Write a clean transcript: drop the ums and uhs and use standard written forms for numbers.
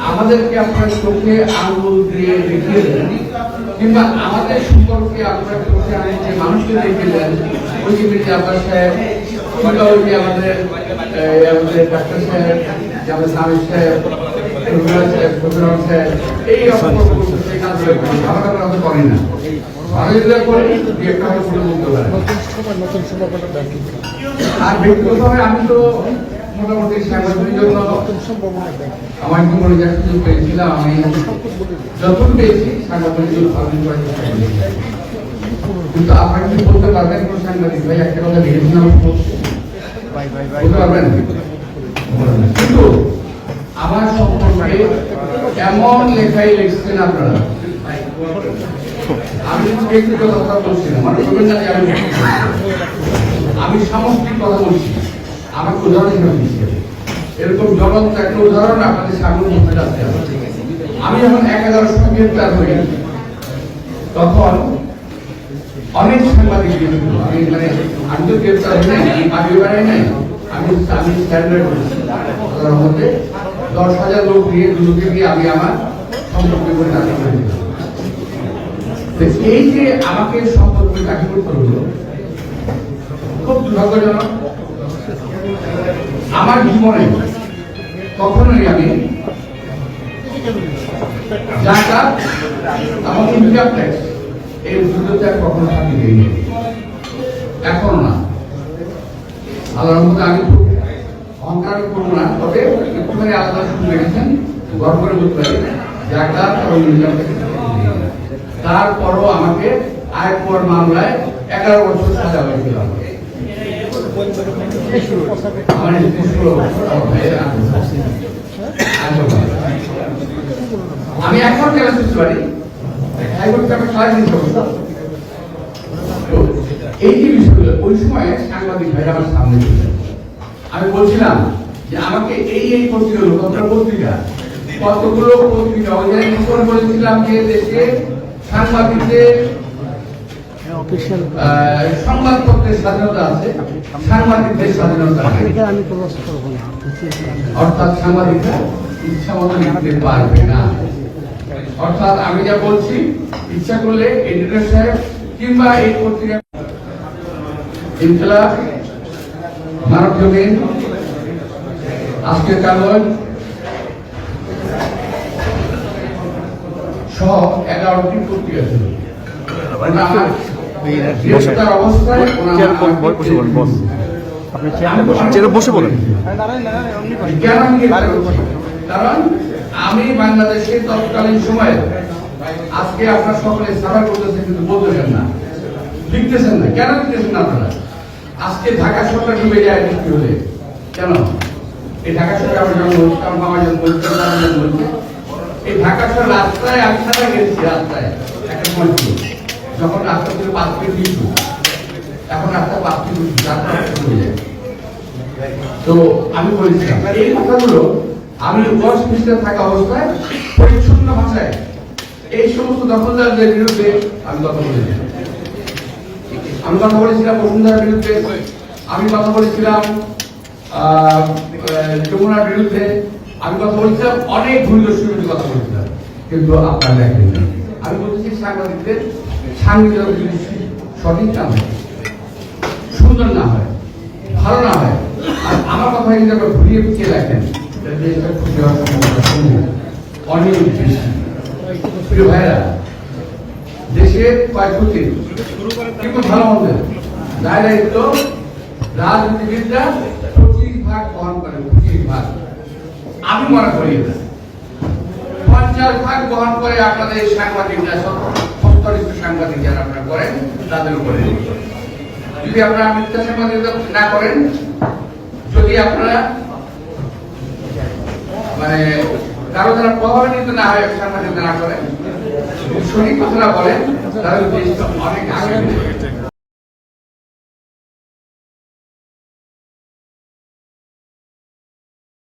আমাদেরকে আপনার চোখে আঙুল দিয়ে দেখিয়ে দেন, কিংবা আমাদের সম্পর্কে আপনার চোখে আঙুল যে মানুষকে দেখিয়ে দেন, ওই যে মির্জা আব্বাস সাহেব, কিংবা ওই যে আমাদের ডাক্তার সাহেব, আমাদের স্বামী সাহেব, এই আমরা করি না। আর ব্যক্তিগতভাবে আমি তো মোটামুটি সাংবাদিকের জন্য আমার জীবনে যা সুযোগ পেয়েছিলাম, আমি যখন পেয়েছি সাংবাদিক কিন্তু আপনারা কি বলতে পারবেন কোন সাংবাদিক ভাই একটা কথা ভেবেছিলাম বলতে পারবেন? কিন্তু আমার সম্পর্কে এমন লেখাই লিখছেন আপনারা, আমি ব্যক্তিগত কথা বলছি না, আমি সামগ্রিক কথা বলছি। আমাকে উদাহরণ হিসেবে দিচ্ছি, এরকম জ্বলন্ত একটা উদাহরণ আপনাদের সামনে মধ্যে যাচ্ছে। আমি যখন 11 সময় গ্রেপ্তার হই, তখন অনেক সাংবাদিক আমি তো গ্রেপ্তার হই নাই, আমি বাড়াই নাই, আমি স্ট্যান্ডার্ড করেছি মধ্যে 10,000 লোক দিয়ে দুটোকে দিয়ে আমি আমার সম্পর্কে করে চাকরি করে দিলাম। এই যে আমাকে সম্পর্কে চাকরি করতে হলো, খুব দুর্ভাগ্যজনক। আমার জীবনে কখনোই আমি জাকাত এবং ইনকাম ট্যাক্স এই দুটোতে কখনো চাকরি দিইনি, এখনো না। আল্লাহর রহমতে আমি অহংকার করবো না, তবে একটুখানি আলাদা শুরু রেখেছেন, গর্ব করে বলতে পারি জাকাত এবং ইনকাম ট্যাক্স। তারপরও আমাকে আয়কর মামলায় 11 বছর সাজা হয়েছিল। আমি এখন কেন বুঝতে পারি এই যে বিষয়গুলো ওই সময় সাংবাদিক ভাইরা আমার সামনে ছিলেন। আমি বলছিলাম যে আমাকে এই পত্রিকা লোকতন্ত্র পত্রিকা কতগুলো পত্রিকা বলেছিলাম যে দেশে সাংবাদিকদের সংবাদপত্রের স্বাধীনতা আছে, সাংবাদিকদের স্বাধীনতা অর্থাৎ সাংবাদিকরা ইচ্ছা মতো লিখতে পারবে না। অর্থাৎ আমি যা বলছি, ইচ্ছা করলে এডিটর সাহেব কিংবা এই পত্রিকা ইনকিলাব, মানব জমিন, আজকের কাগজ সহ 11টি পত্রিকা ছিল। কারণ আমি বাংলাদেশের তৎকালীন সময়ে, আজকে আপনার সকলে সারা করতেছেন কিন্তু বলতেছেন না, লিখতেছেন না। কেন লিখতেছেন না আপনারা? আজকে ঢাকা সরকার ডুবে যায় বৃষ্টি হলে, কেন? এই ঢাকা সরকার আমার জন্য আমার জন্য বলছে, এই ঢাকা শহর রাস্তায় আমি সারা গেছি, রাস্তায় একটা সময় ছিল যখন রাস্তা ছিল 5 ফিট নিচু, এখন রাস্তা 5 ফিট উঁচু, রাস্তা হয়ে যায়। তো আমি বলেছিলাম এই কথাগুলো আমি ওয়াশ মিনিস্টার থাকা অবস্থায় পরিচ্ছন্ন ভাষায় এই সমস্ত দখলদারদের বিরুদ্ধে আমি কথা বলেছিলাম। আমি কথা বলেছিলাম বসুন্ধরার বিরুদ্ধে, আমি কথা বলেছিলাম যমুনার বিরুদ্ধে, আমি কথা বলেছিলাম অনেক ভূমিদস্যুর বিরুদ্ধে কথা বলেছিলাম, কিন্তু আপনারা দেখেন। আমি বলতেছি সাংবাদিকদের সাংবিধানিক যদি সঠিক না হয়, সুন্দর না হয়, ভালো না হয়, আর আমার কথা কিন্তু আমরা ঘুরিয়ে পিছিয়ে রাখেন, অনেক বেশি। প্রিয় ভাইরা, দেশের ক্ষয়ক্ষতি কিন্তু ভালো মন্দের দায় দায়িত্ব রাজনীতিবিদরা 25% বহন করে। 25% আমি মনে করি 50% বহন করে আপনাদের সাংবাদিকরা, সংশ্লিষ্ট সাংবাদিক যারা আপনারা করেন তাদের উপরে। যদি আপনারা মিথ্যা সাংবাদিকতা না করেন, যদি আপনারা মানে কারো দ্বারা প্রভাবিত না হয়, সাংবাদিকতা না করেন, সঠিক কথাটা বলেন, তাহলে দেশটা অনেক আগে